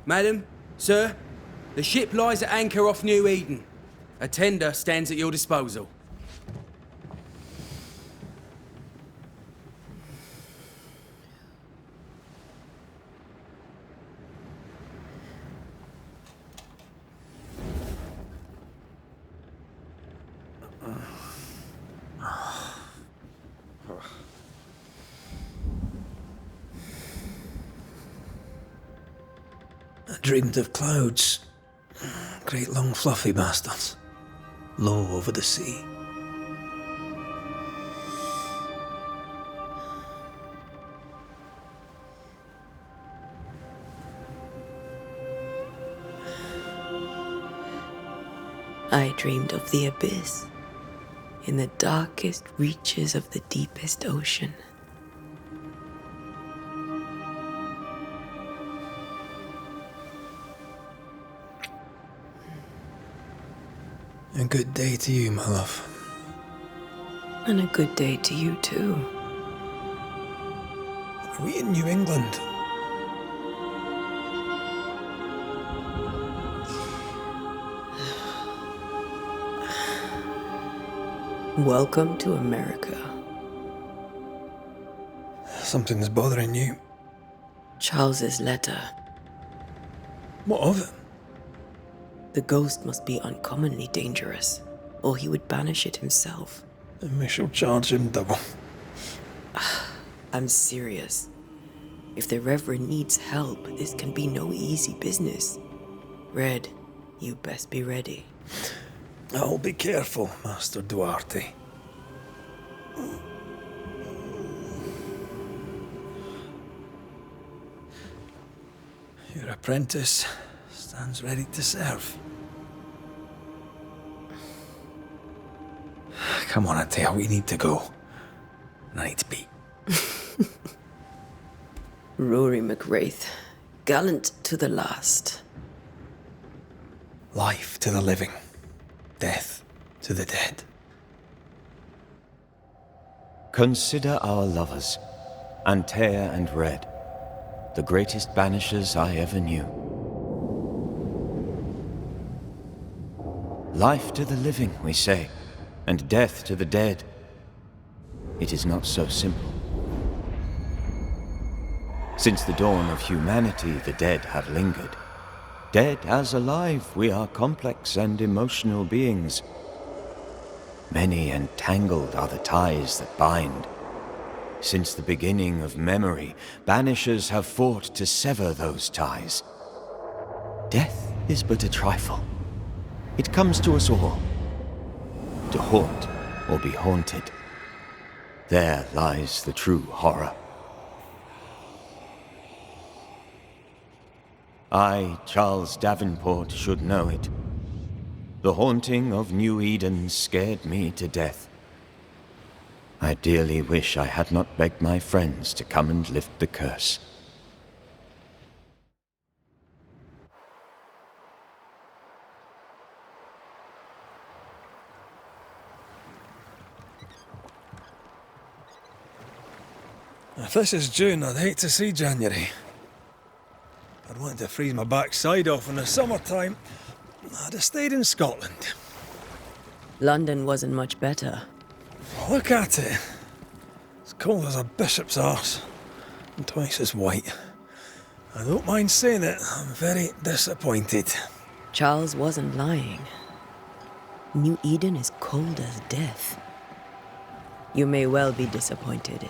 Madam, sir, the ship lies at anchor off New Eden. A tender stands at your disposal. I dreamed of clouds. Great long fluffy bastards. Low over the sea. I dreamed of the abyss, in the darkest reaches of the deepest ocean. A good day to you, my love. And a good day to you too. Are we in New England? Welcome to America. Something's bothering you. Charles's letter. What of it? The ghost must be uncommonly dangerous, or he would banish it himself. And we shall charge him double. I'm serious. If the Reverend needs help, this can be no easy business. Red, you best be ready. I'll be careful, Master Duarte. Your apprentice stands ready to serve. Come on, Atea, we need to go. I need to be. Rory McWraith, gallant to the last. Life to the living, death to the dead. Consider our lovers, Antea and Red, the greatest banishers I ever knew. Life to the living, we say, and death to the dead. It is not so simple. Since the dawn of humanity, the dead have lingered. Dead as alive, we are complex and emotional beings. Many and tangled are the ties that bind. Since the beginning of memory, banishers have fought to sever those ties. Death is but a trifle. It comes to us all. To haunt or be haunted. There lies the true horror. I, Charles Davenport, should know it. The haunting of New Eden scared me to death. I dearly wish I had not begged my friends to come and lift the curse. If this is June, I'd hate to see January. I'd want to freeze my backside off in the summertime. I'd have stayed in Scotland. London wasn't much better. Look at it. It's cold as a bishop's arse. And twice as white. I don't mind saying it, I'm very disappointed. Charles wasn't lying. New Eden is cold as death. You may well be disappointed.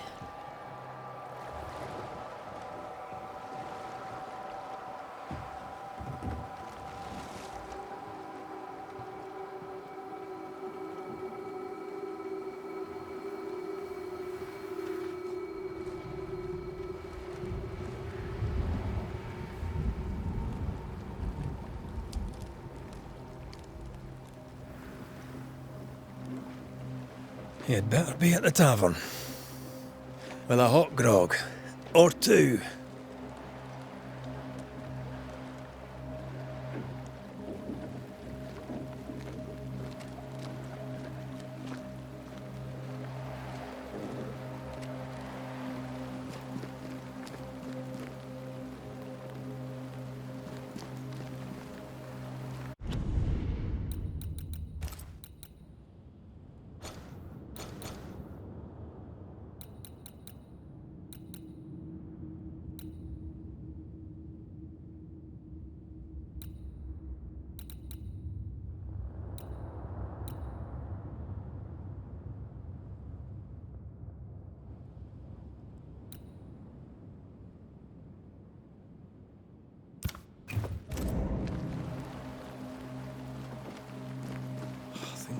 You'd better be at the tavern. With a hot grog. Or two.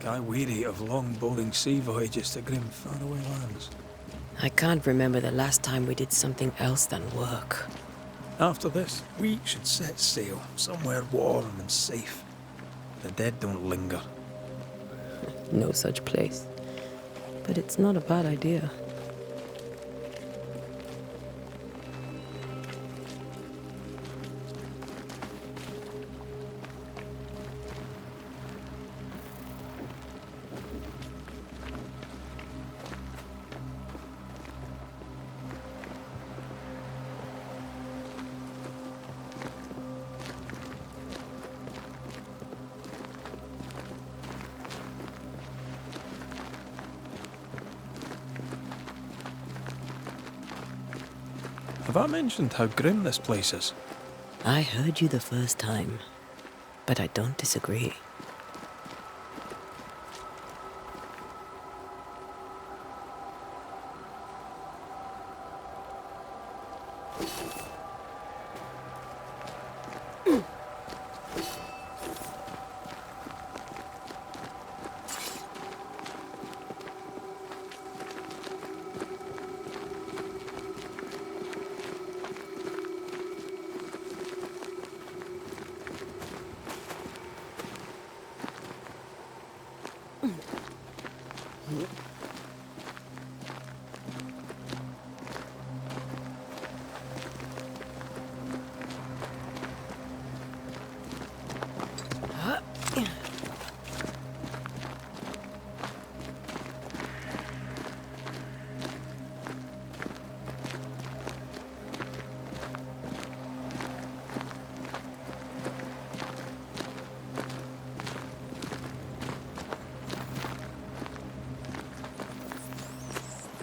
I weary of long, boring sea voyages to grim, faraway lands. I can't remember the last time we did something else than work. After this, we should set sail somewhere warm and safe. The dead don't linger. No such place. But it's not a bad idea. Have I mentioned how grim this place is? I heard you the first time, but I don't disagree.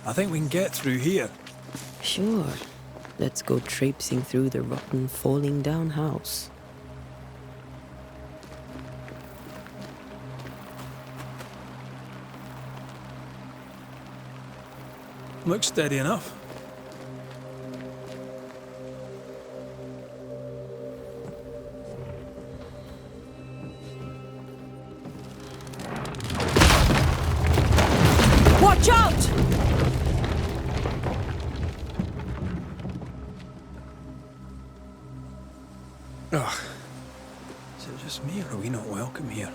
I think we can get through here. Sure. Let's go traipsing through the rotten, falling down house. Looks steady enough. Watch out! Ugh. Is it just me, or are we not welcome here?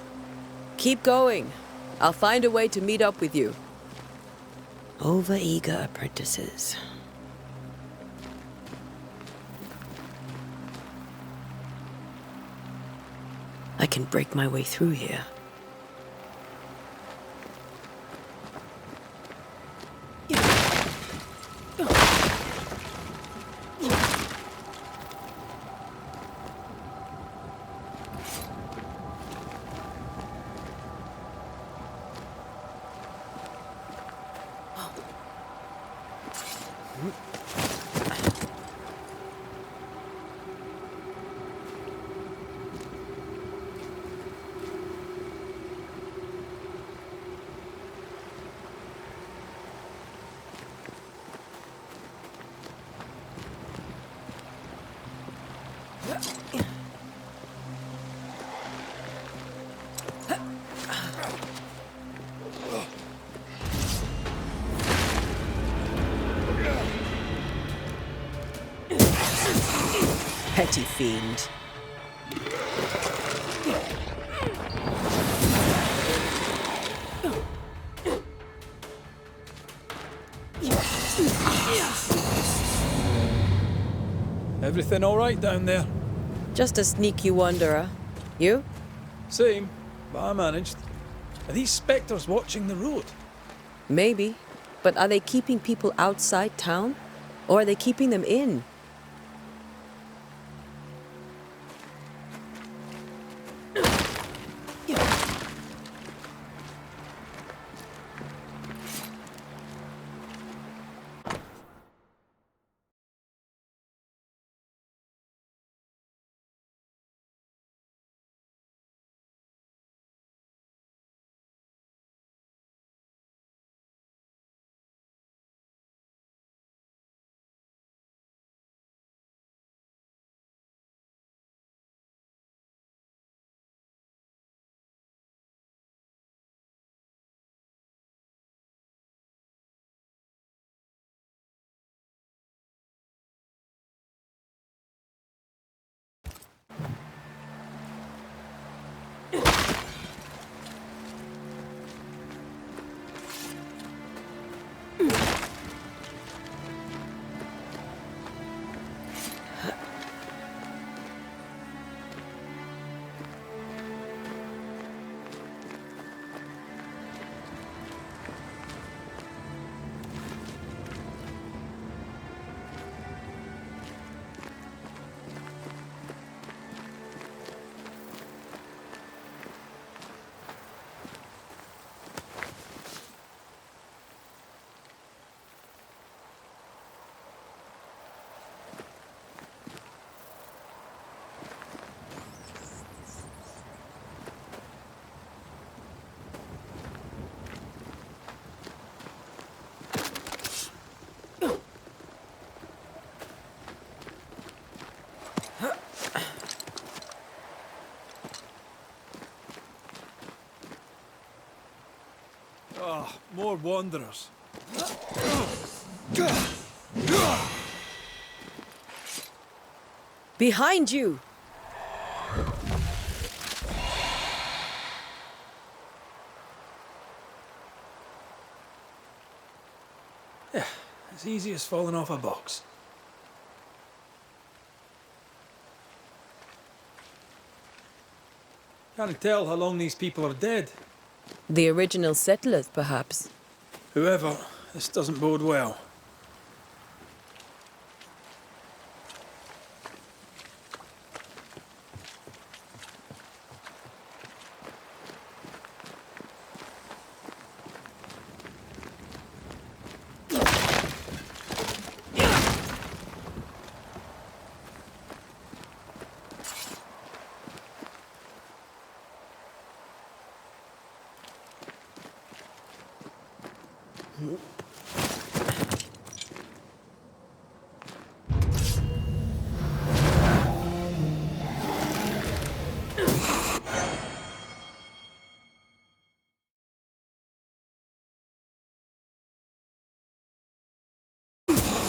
Keep going. I'll find a way to meet up with you. Overeager apprentices. I can break my way through here. Petty fiend. Everything all right down there? Just a sneaky wanderer. You? Same, but I managed. Are these spectres watching the road? Maybe. But are they keeping people outside town? Or are they keeping them in? wanderers. Behind you! Yeah, as easy as falling off a box. Can't tell how long these people are dead. The original settlers, perhaps. Whoever, this doesn't bode well.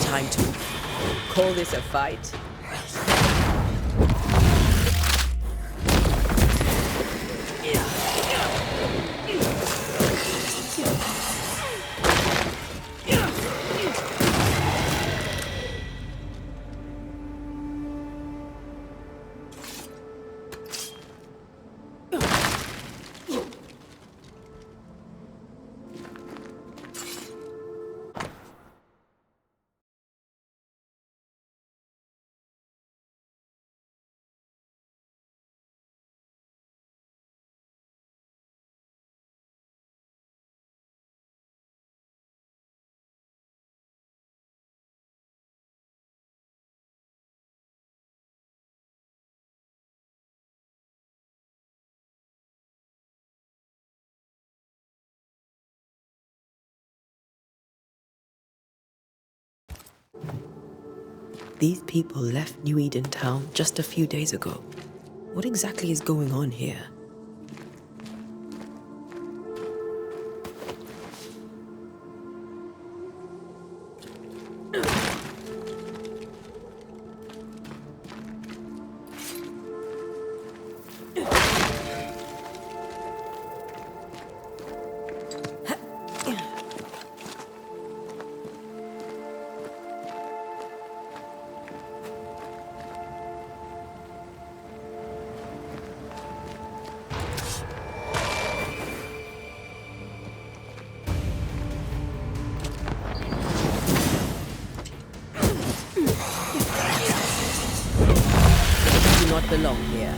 Time to call this a fight. These people left New Eden town just a few days ago. What exactly is going on here? Do not belong here.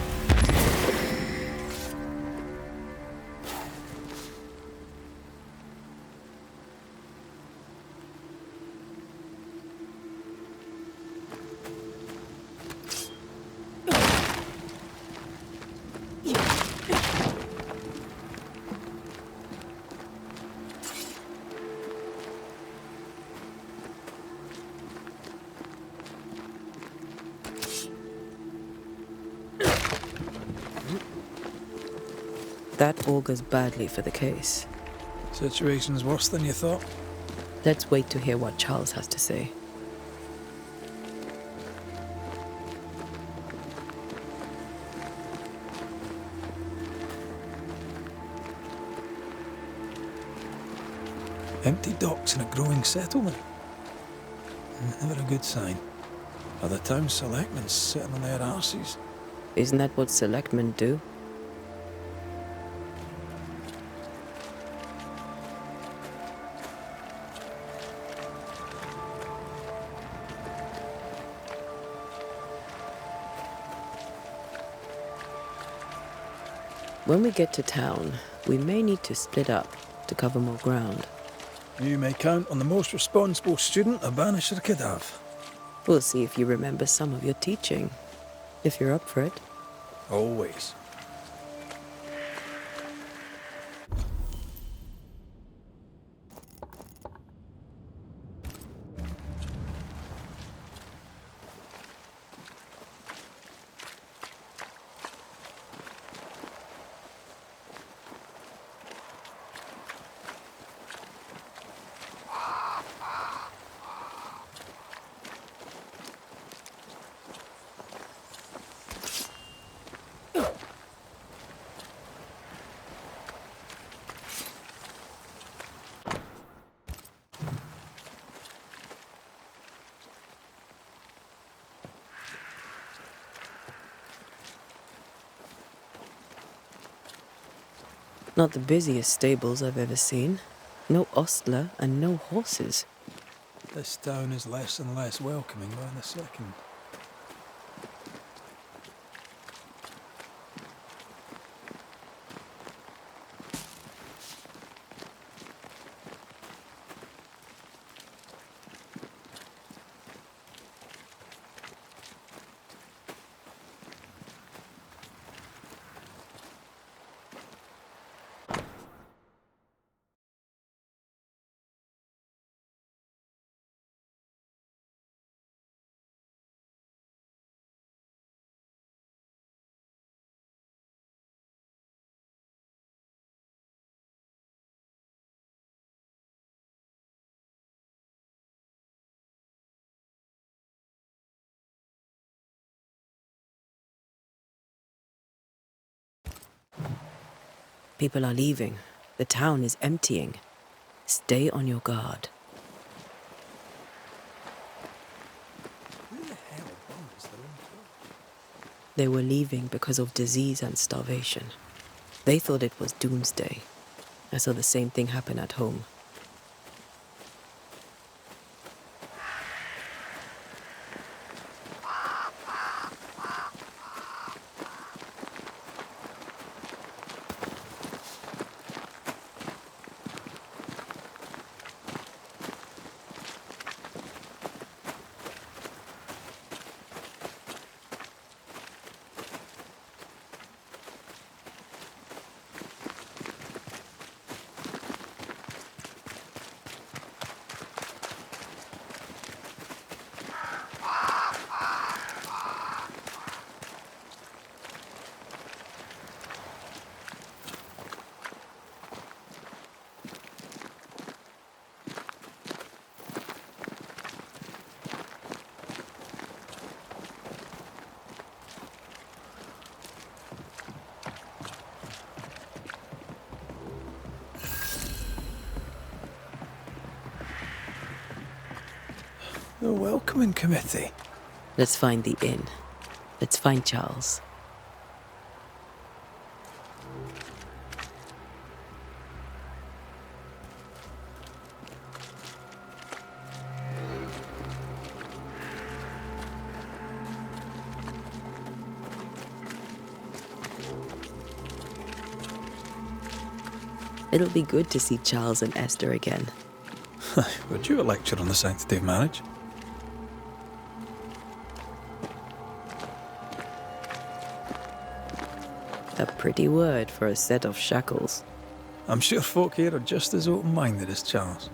That augurs badly for the case. Situation's worse than you thought. Let's wait to hear what Charles has to say. Empty docks in a growing settlement. Never a good sign. Are the town selectmen sitting on their arses? Isn't that what selectmen do? When we get to town, we may need to split up to cover more ground. You may count on the most responsible student a Banisher could have. We'll see if you remember some of your teaching, if you're up for it. Always. Not the busiest stables I've ever seen. No ostler and no horses. This town is less and less welcoming by the second. People are leaving. The town is emptying. Stay on your guard. Who the hell burns their own clothes? They were leaving because of disease and starvation. They thought it was doomsday. I saw the same thing happen at home. The welcoming committee. Let's find the inn. Let's find Charles. It'll be good to see Charles and Esther again. Would you a lecture on the sanctity of marriage? A pretty word for a set of shackles. I'm sure folk here are just as open-minded as Charles.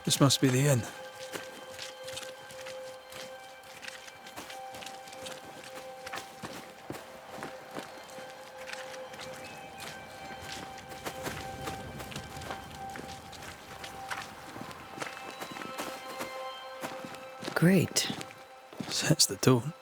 This must be the inn. Great. Sets the tone.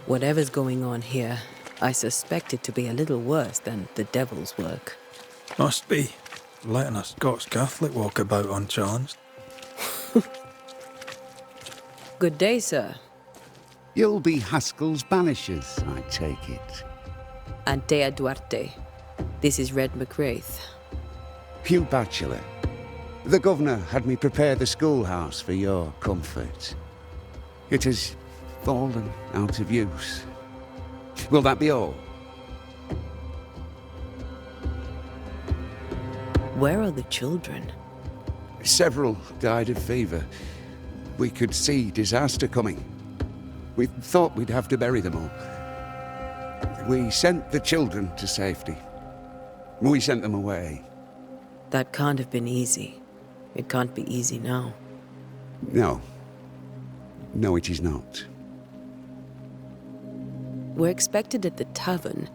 Whatever's going on here, I suspect it to be a little worse than the devil's work. Must be. Letting a Scots Catholic walk about unchallenged. Good day, sir. You'll be Haskell's Banishers, I take it. Antea Duarte. This is Red McWraith. Hugh Bachelor. The governor had me prepare the schoolhouse for your comfort. It has fallen out of use. Will that be all? Where are the children? Several died of fever. We could see disaster coming. We thought we'd have to bury them all. We sent the children to safety. We sent them away. That can't have been easy. It can't be easy now. No. No, it is not. We're expected at the tavern.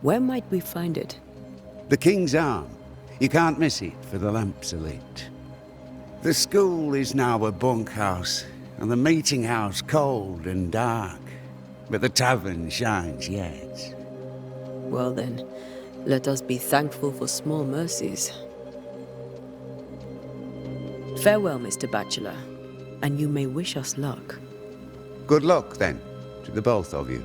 Where might we find it? The King's Arm. You can't miss it, for the lamps are lit. The school is now a bunkhouse, and the meeting house cold and dark. But the tavern shines yet. Well then, let us be thankful for small mercies. Farewell, Mr. Bachelor, and you may wish us luck. Good luck, then, to the both of you.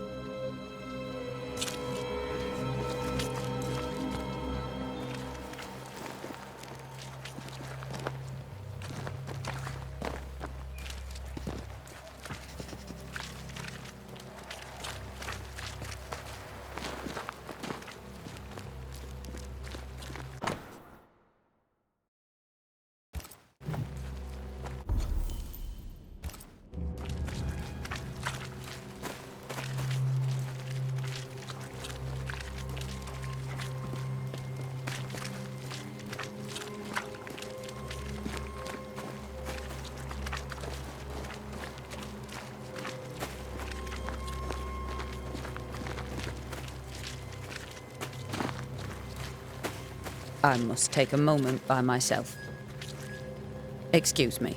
I must take a moment by myself. Excuse me.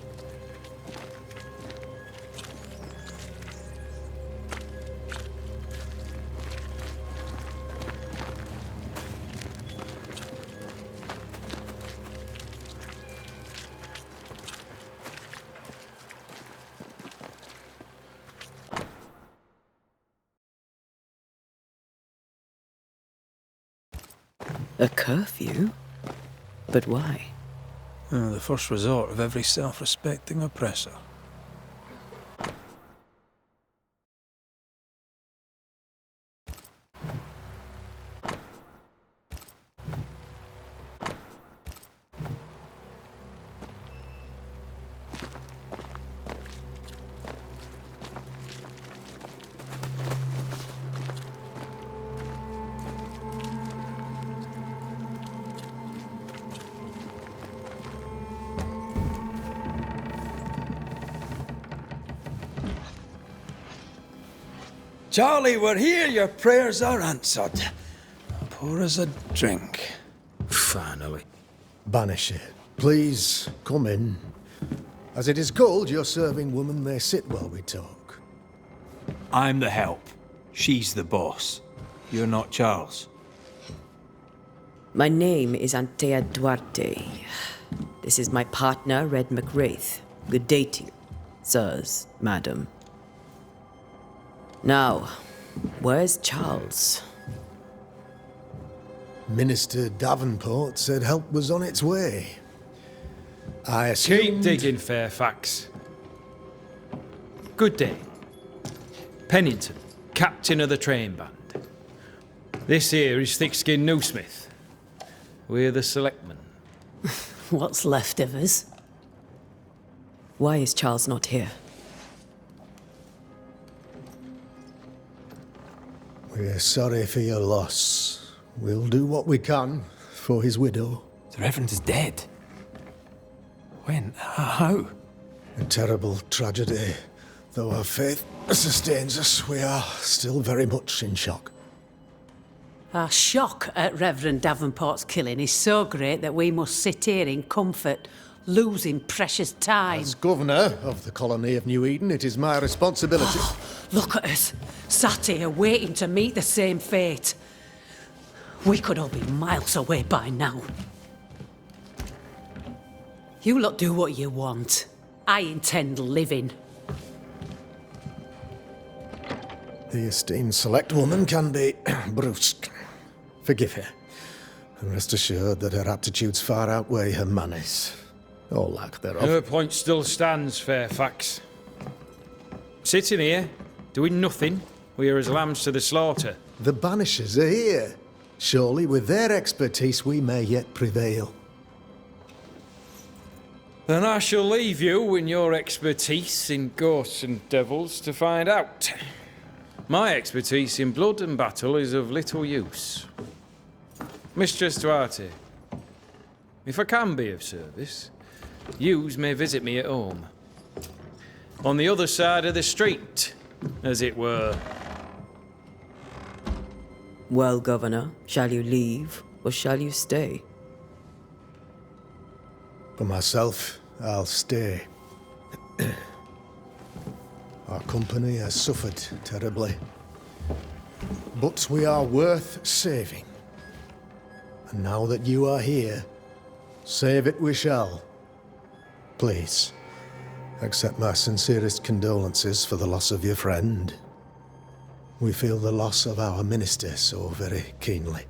A curfew? But why? The first resort of every self-respecting oppressor. Charlie, we're here. Your prayers are answered. Pour us a drink. Finally. Banisher, please come in. As it is cold, your serving woman may sit while we talk. I'm the help. She's the boss. You're not Charles. My name is Antea Duarte. This is my partner, Red McWraith. Good day to you, sirs, madam. Now, where's Charles? Minister Davenport said help was on its way. I Keep assumed... digging, Fairfax. Good day. Pennington, captain of the train band. This here is Thick-Skinned Newsmith. We're the selectmen. What's left of us? Why is Charles not here? We're sorry for your loss. We'll do what we can for his widow. The Reverend is dead. When? How? A terrible tragedy. Though our faith sustains us, we are still very much in shock. Our shock at Reverend Davenport's killing is so great that we must sit here in comfort, losing precious time. As governor of the colony of New Eden, it is my responsibility. Look at us, sat here waiting to meet the same fate. We could all be miles away by now. You lot do what you want. I intend living. The esteemed select woman can be brusque. Forgive her. And rest assured that her aptitudes far outweigh her manners. Or lack thereof. Her point still stands, Fairfax. Sitting here, doing nothing, we are as lambs to the slaughter. The Banishers are here. Surely with their expertise we may yet prevail. Then I shall leave you and your expertise in ghosts and devils to find out. My expertise in blood and battle is of little use. Mistress Duarte, if I can be of service, yous may visit me at home. On the other side of the street, as it were. Well, Governor, shall you leave or shall you stay? For myself, I'll stay. Our company has suffered terribly. But we are worth saving. And now that you are here, save it we shall. Please, accept my sincerest condolences for the loss of your friend. We feel the loss of our minister so very keenly.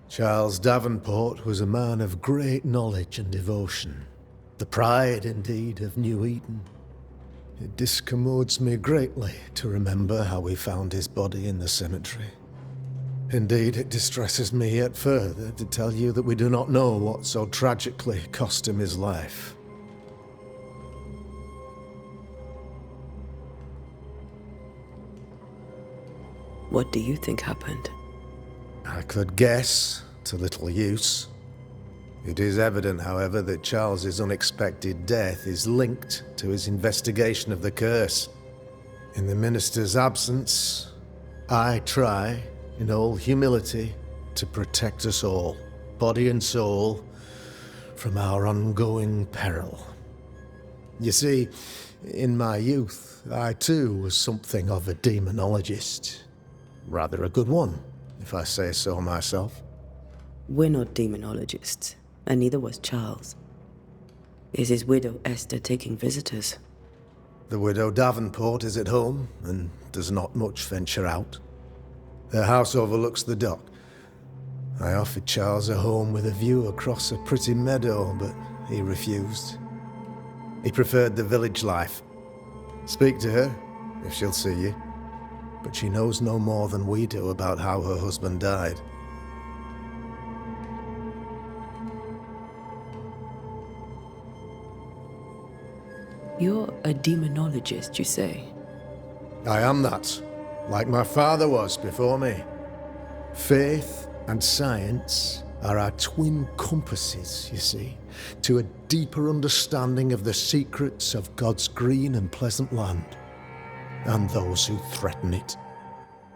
Charles Davenport was a man of great knowledge and devotion. The pride, indeed, of New Eden. It discommodes me greatly to remember how we found his body in the cemetery. Indeed, it distresses me yet further to tell you that we do not know what so tragically cost him his life. What do you think happened? I could guess, to little use. It is evident, however, that Charles's unexpected death is linked to his investigation of the curse. In the minister's absence, I try, in all humility, to protect us all, body and soul, from our ongoing peril. You see, in my youth, I too was something of a demonologist. Rather a good one, if I say so myself. We're not demonologists, and neither was Charles. Is his widow Esther taking visitors? The widow Davenport is at home, and does not much venture out. Their house overlooks the dock. I offered Charles a home with a view across a pretty meadow, but he refused. He preferred the village life. Speak to her, if she'll see you. But she knows no more than we do about how her husband died. You're a demonologist, you say? I am that, like my father was before me. Faith and science are our twin compasses, you see, to a deeper understanding of the secrets of God's green and pleasant land, and those who threaten it.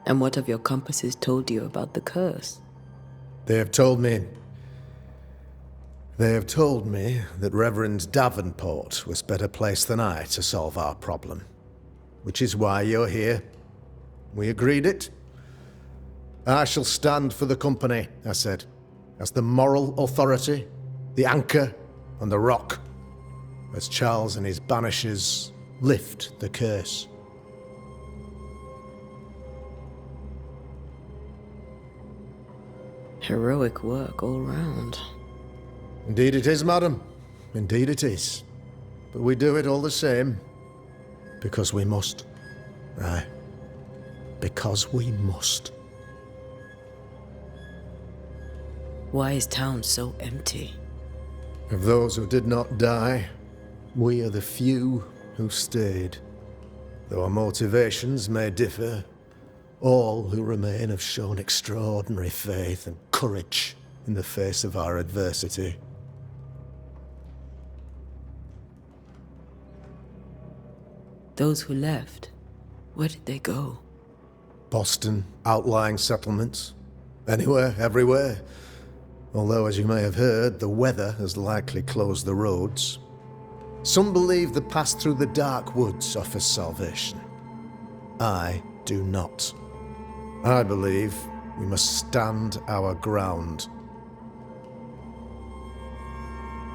And what have your compasses told you about the curse? They have told me that Reverend Davenport was better placed than I to solve our problem. Which is why you're here. We agreed it. I shall stand for the company, I said, as the moral authority, the anchor, and the rock, as Charles and his Banishers lift the curse. Heroic work all round. Indeed it is, madam. Indeed it is. But we do it all the same. Because we must. Aye. Because we must. Why is town so empty? Of those who did not die, we are the few who stayed. Though our motivations may differ, all who remain have shown extraordinary faith and courage in the face of our adversity. Those who left, where did they go? Boston, outlying settlements. Anywhere, everywhere. Although, as you may have heard, the weather has likely closed the roads. Some believe the path through the dark woods offers salvation. I do not. I believe we must stand our ground.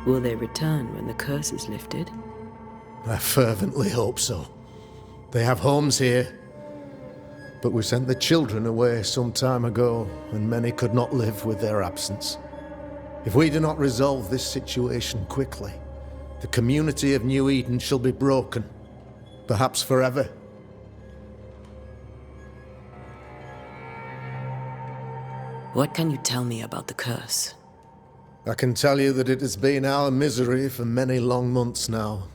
Will they return when the curse is lifted? I fervently hope so. They have homes here. But we sent the children away some time ago, and many could not live with their absence. If we do not resolve this situation quickly, the community of New Eden shall be broken, perhaps forever. What can you tell me about the curse? I can tell you that it has been our misery for many long months now,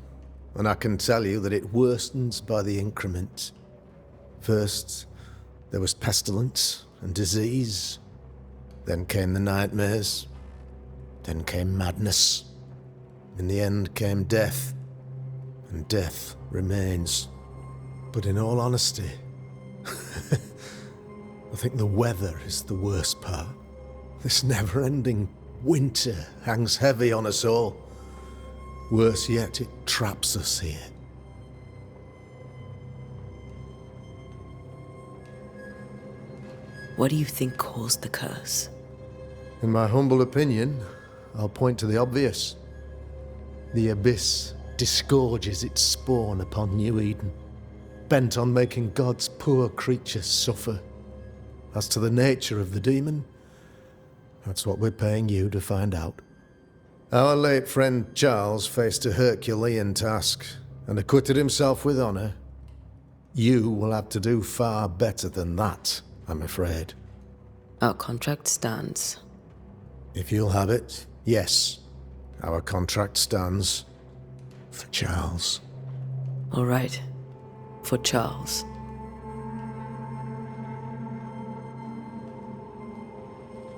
and I can tell you that it worstens by the increment. First, there was pestilence and disease. Then came the nightmares. Then came madness. In the end came death. And death remains. But in all honesty, I think the weather is the worst part. This never-ending winter hangs heavy on us all. Worse yet, it traps us here. What do you think caused the curse? In my humble opinion, I'll point to the obvious. The Abyss disgorges its spawn upon New Eden, bent on making God's poor creatures suffer. As to the nature of the demon, that's what we're paying you to find out. Our late friend Charles faced a Herculean task and acquitted himself with honor. You will have to do far better than that, I'm afraid. Our contract stands. If you'll have it, yes. Our contract stands for Charles. All right. For Charles.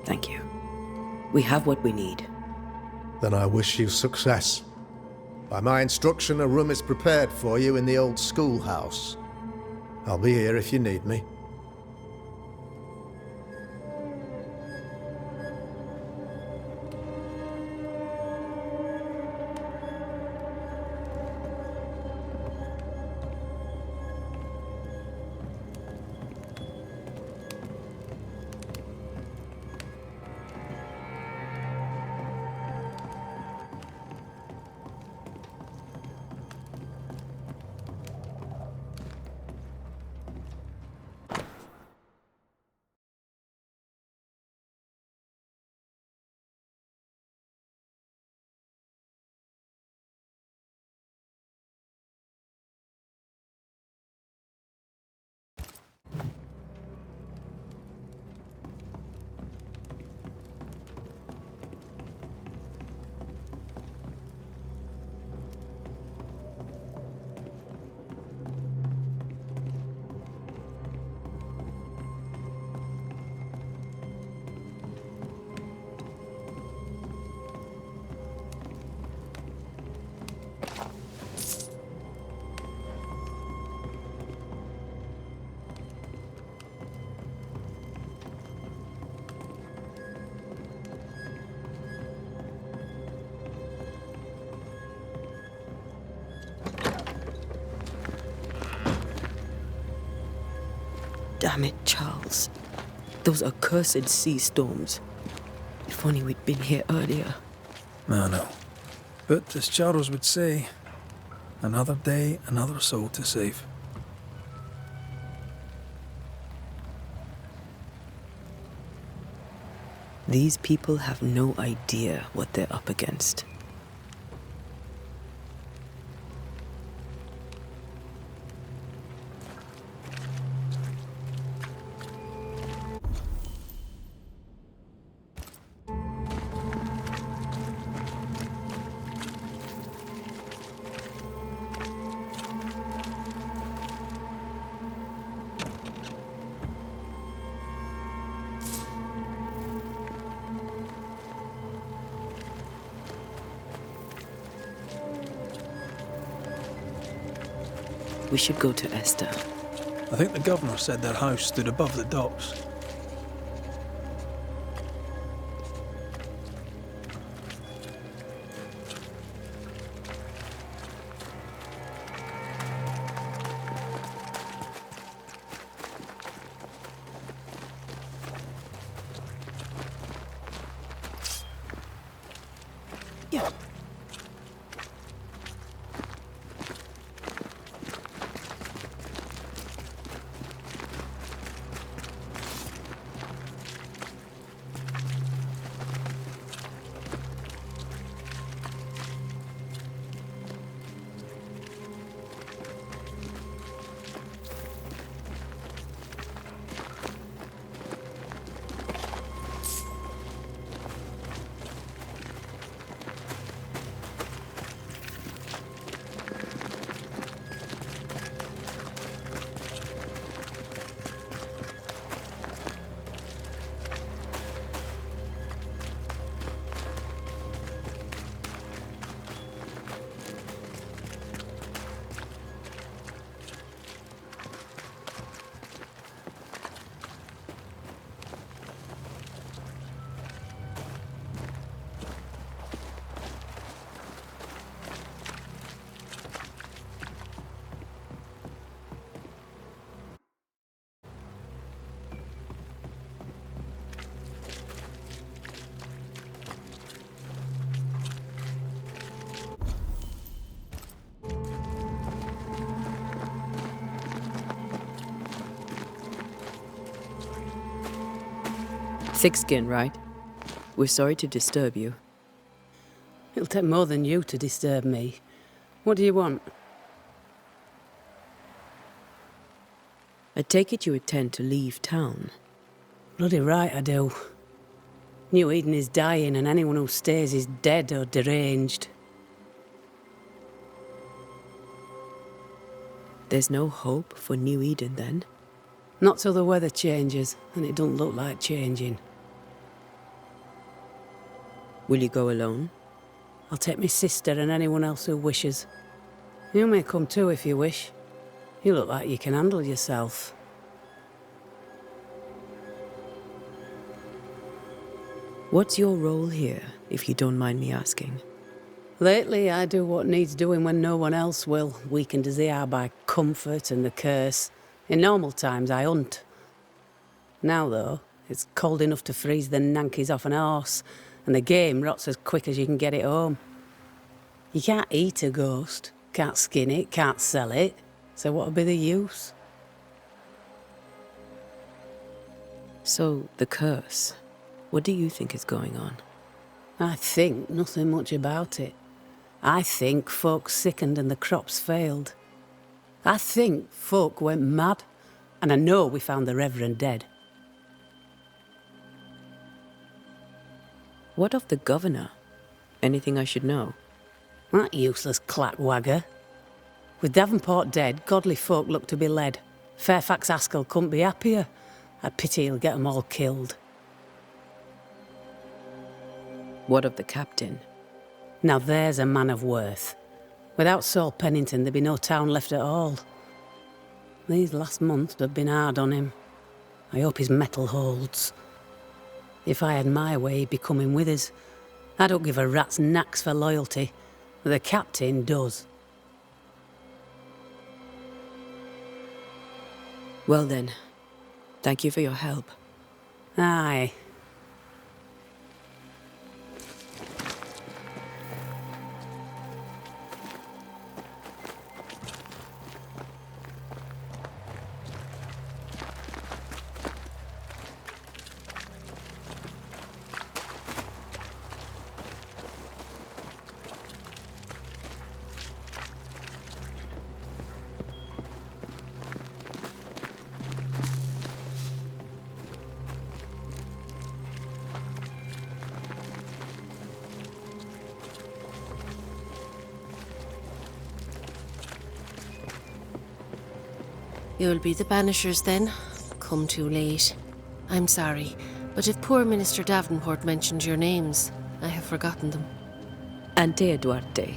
Thank you. We have what we need. Then I wish you success. By my instruction, a room is prepared for you in the old schoolhouse. I'll be here if you need me. Damn it, Charles. Those accursed sea storms. If only we'd been here earlier. I know. But as Charles would say, another day, another soul to save. These people have no idea what they're up against. We should go to Esther. I think the governor said their house stood above the docks. Thick skin, right? We're sorry to disturb you. It'll take more than you to disturb me. What do you want? I take it you intend to leave town. Bloody right I do. New Eden is dying and anyone who stays is dead or deranged. There's no hope for New Eden, then? Not till the weather changes, and it don't look like changing. Will you go alone? I'll take my sister and anyone else who wishes. You may come too if you wish. You look like you can handle yourself. What's your role here, if you don't mind me asking? Lately, I do what needs doing when no one else will, weakened as they are by comfort and the curse. In normal times, I hunt. Now, though, it's cold enough to freeze the nankies off an horse, and the game rots as quick as you can get it home. You can't eat a ghost, can't skin it, can't sell it, so what'll be the use? So, the curse. What do you think is going on? I think nothing much about it. I think folk sickened and the crops failed. I think folk went mad, and I know we found the Reverend dead. What of the governor? Anything I should know? That useless clackwagger. With Davenport dead, godly folk look to be led. Fairfax Askell couldn't be happier. I pity he'll get 'em all killed. What of the captain? Now there's a man of worth. Without Saul Pennington, there'd be no town left at all. These last months have been hard on him. I hope his mettle holds. If I had my way, he'd be coming with us. I don't give a rat's knacks for loyalty, but the captain does. Well then, thank you for your help. Aye. You'll be the Banishers then? Come too late. I'm sorry, but if poor Minister Davenport mentioned your names, I have forgotten them. Antea Duarte.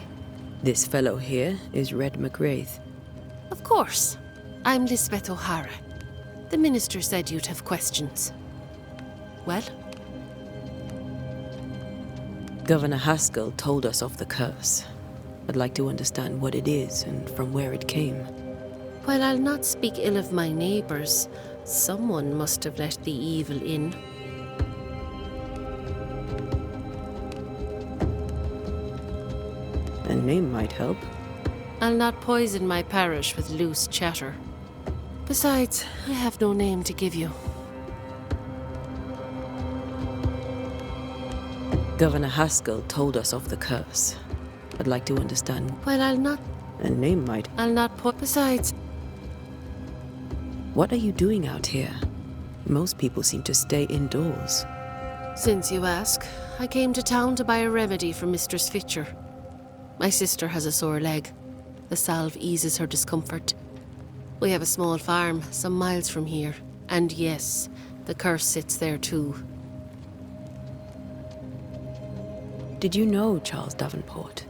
This fellow here is Red McWraith. Of course. I'm Lisbeth O'Hara. The Minister said you'd have questions. Well? Governor Haskell told us of the curse. I'd like to understand what it is and from where it came. While I'll not speak ill of my neighbours, someone must have let the evil in. name might help. I'll not poison my parish with loose chatter. Besides, I have no name to give you. Governor Haskell told us of the curse. I'd like to understand. Well, I'll not Besides... What are you doing out here? Most people seem to stay indoors. Since you ask, I came to town to buy a remedy for Mistress Fitcher. My sister has a sore leg. The salve eases her discomfort. We have a small farm, some miles from here. And yes, the curse sits there too. Did you know Charles Davenport?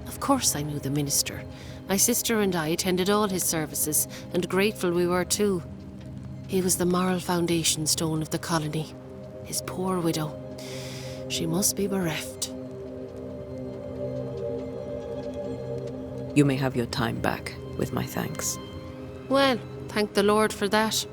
Of course I knew the minister. My sister and I attended all his services, and grateful we were too. He was the moral foundation stone of the colony. His poor widow. She must be bereft. You may have your time back, with my thanks. Well, thank the Lord for that.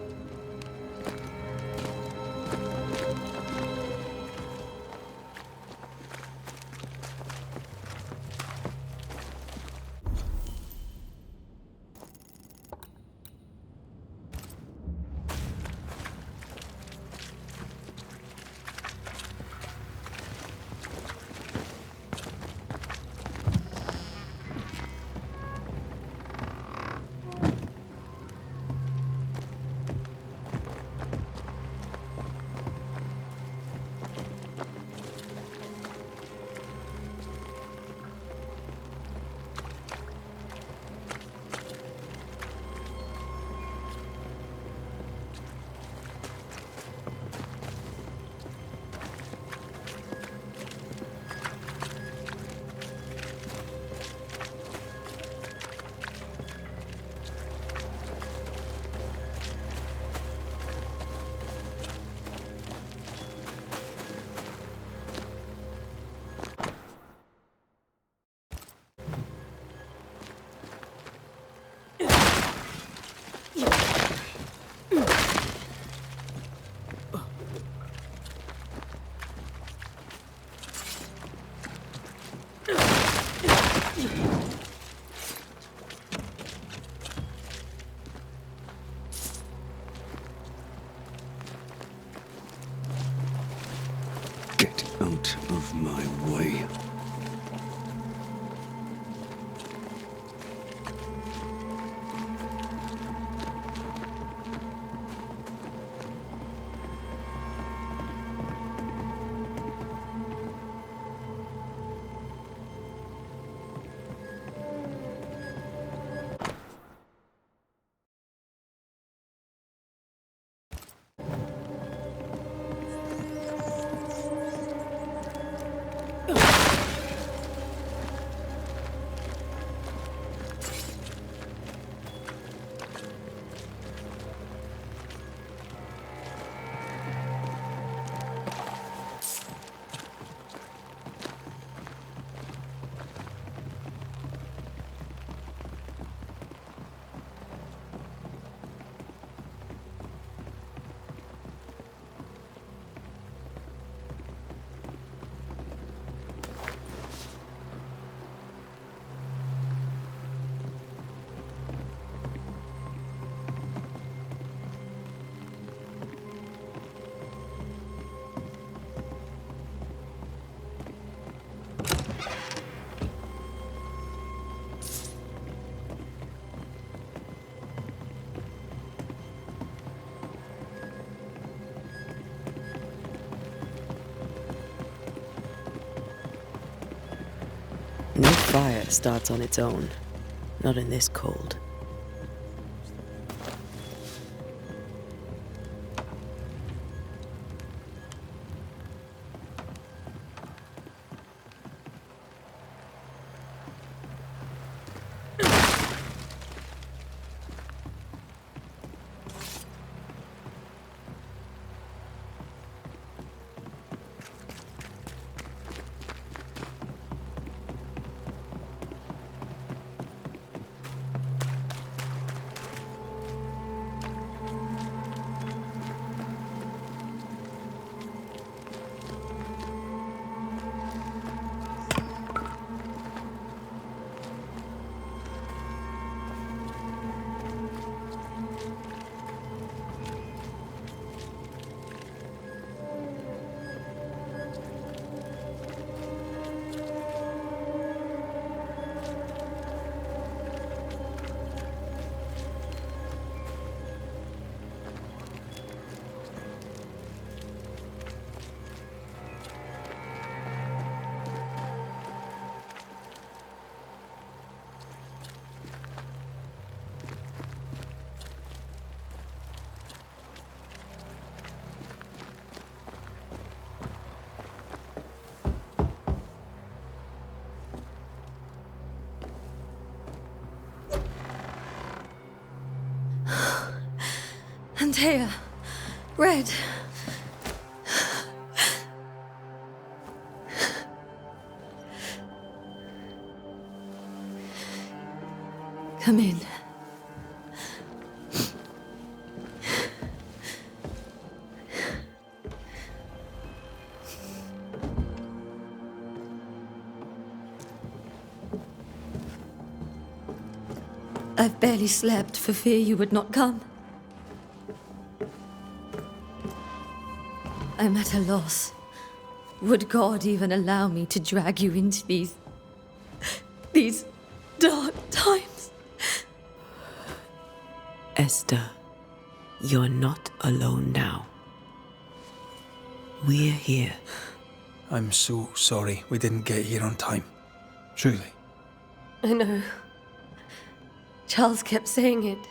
Get out of my way. No fire starts on its own. Not in this cold. Antea. Red. Come in. I've barely slept for fear you would not come. I'm at a loss. Would God even allow me to drag you into these dark times? Esther, you're not alone now. We're here. I'm so sorry we didn't get here on time. Truly. I know. Charles kept saying it.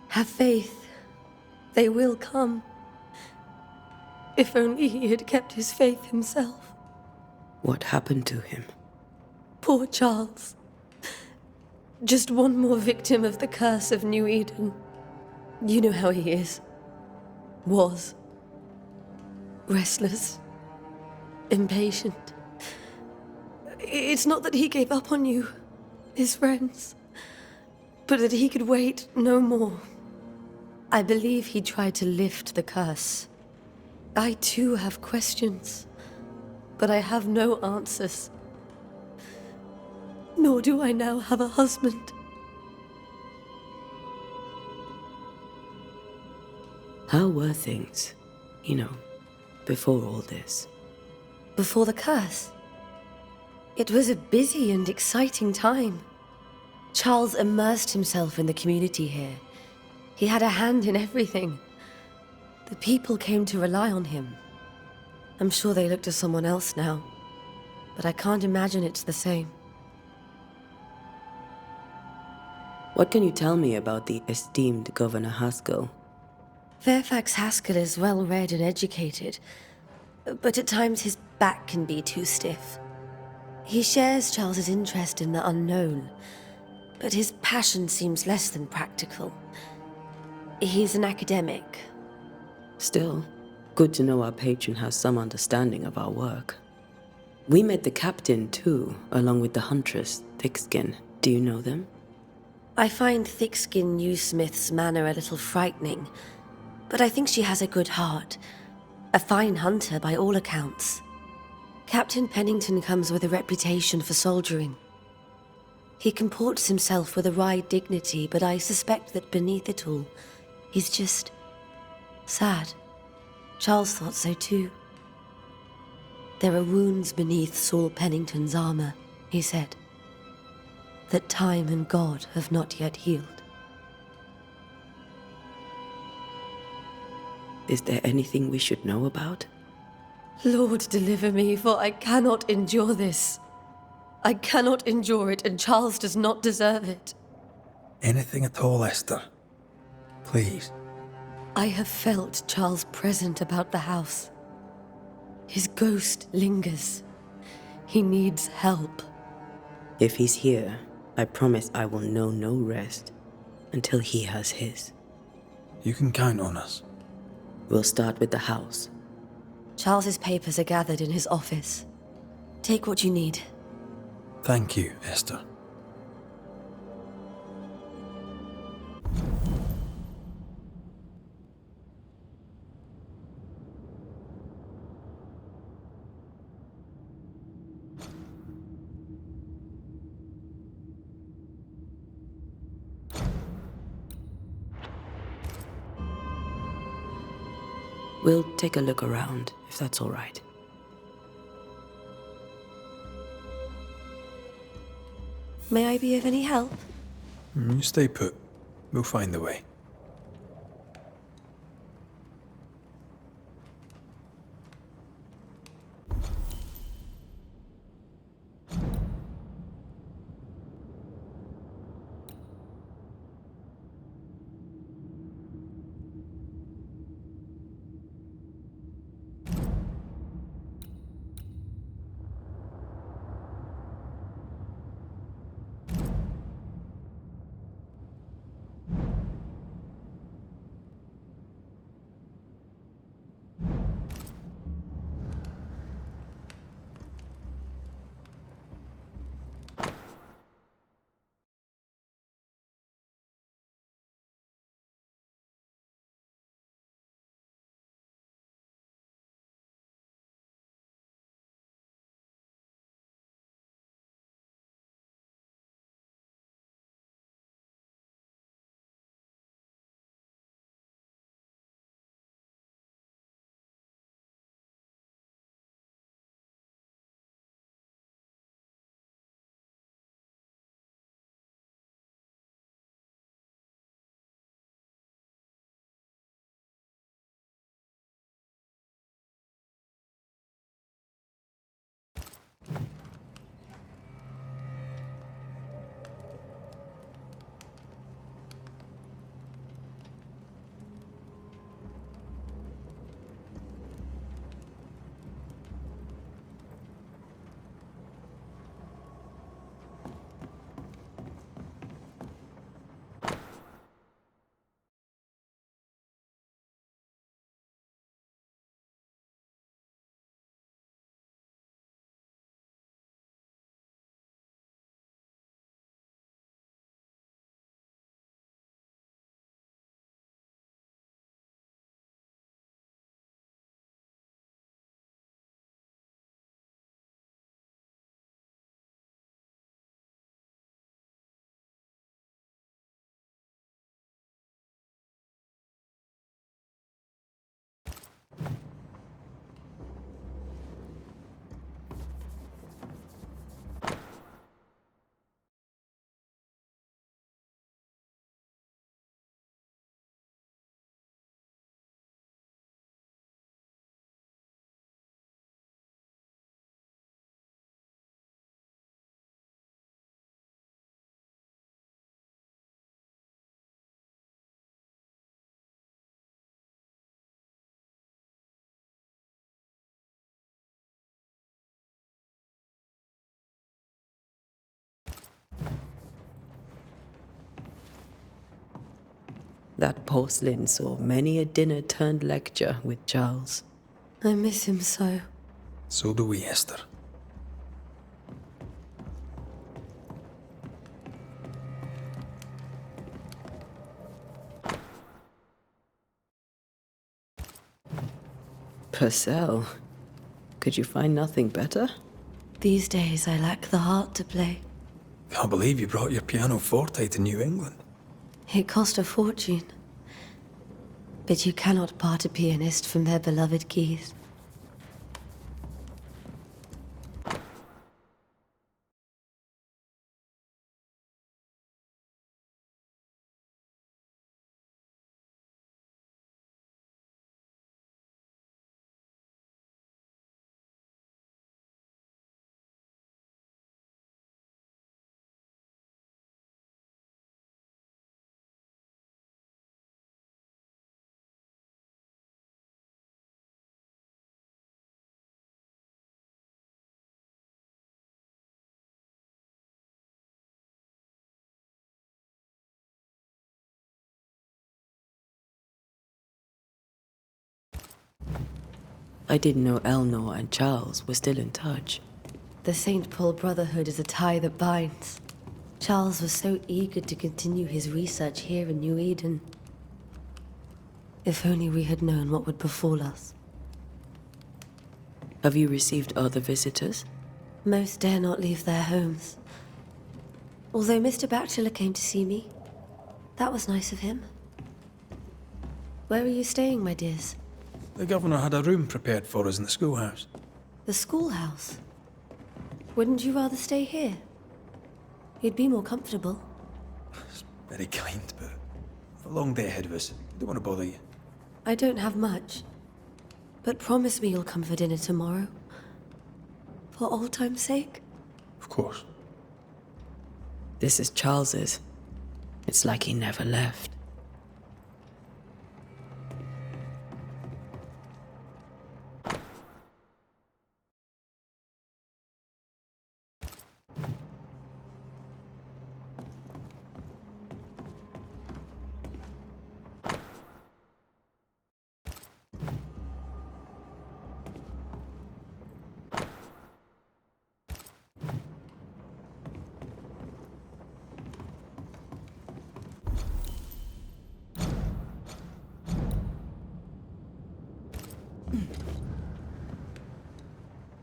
Have faith. They will come. If only he had kept his faith himself. What happened to him? Poor Charles. Just one more victim of the curse of New Eden. You know how he is. Was. Restless. Impatient. It's not that he gave up on you, his friends, but that he could wait no more. I believe he tried to lift the curse. I too have questions, but I have no answers. Nor do I now have a husband. How were things, before all this? Before the curse? It was a busy and exciting time. Charles immersed himself in the community here. He had a hand in everything. The people came to rely on him. I'm sure they look to someone else now, but I can't imagine it's the same. What can you tell me about the esteemed Governor Haskell? Fairfax Haskell is well-read and educated, but at times his back can be too stiff. He shares Charles's interest in the unknown, but his passion seems less than practical. He's an academic. Still, good to know our patron has some understanding of our work. We met the captain, too, along with the huntress, Thickskin. Do you know them? I find Thickskin Newsmith's manner a little frightening, but I think she has a good heart. A fine hunter by all accounts. Captain Pennington comes with a reputation for soldiering. He comports himself with a wry dignity, but I suspect that beneath it all, he's just sad. Charles thought so too. There are wounds beneath Saul Pennington's armor, he said, that time and God have not yet healed. Is there anything we should know about? Lord, deliver me, for I cannot endure this. I cannot endure it, and Charles does not deserve it. Anything at all, Esther. Please. I have felt Charles present about the house. His ghost lingers. He needs help. If he's here, I promise I will know no rest until he has his. You can count on us. We'll start with the house. Charles's papers are gathered in his office. Take what you need. Thank you, Esther. We'll take a look around, if that's all right. May I be of any help? You stay put. We'll find the way. That porcelain saw many a dinner turned lecture with Charles. I miss him so. So do we, Esther. Purcell, could you find nothing better? These days I lack the heart to play. Can't believe you brought your pianoforte to New England. It cost a fortune. But you cannot part a pianist from their beloved keys. I didn't know Eleanor and Charles were still in touch. The St. Paul Brotherhood is a tie that binds. Charles was so eager to continue his research here in New Eden. If only we had known what would befall us. Have you received other visitors? Most dare not leave their homes. Although Mr. Bachelor came to see me. That was nice of him. Where are you staying, my dears? The governor had a room prepared for us in the schoolhouse. The schoolhouse? Wouldn't you rather stay here? You'd be more comfortable. It's very kind, but a long day ahead of us. I don't want to bother you. I don't have much. But promise me you'll come for dinner tomorrow. For old time's sake. Of course. This is Charles's. It's like he never left.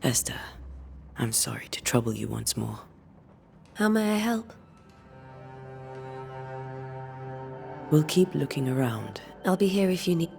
Esther, I'm sorry to trouble you once more. How may I help? We'll keep looking around. I'll be here if you need.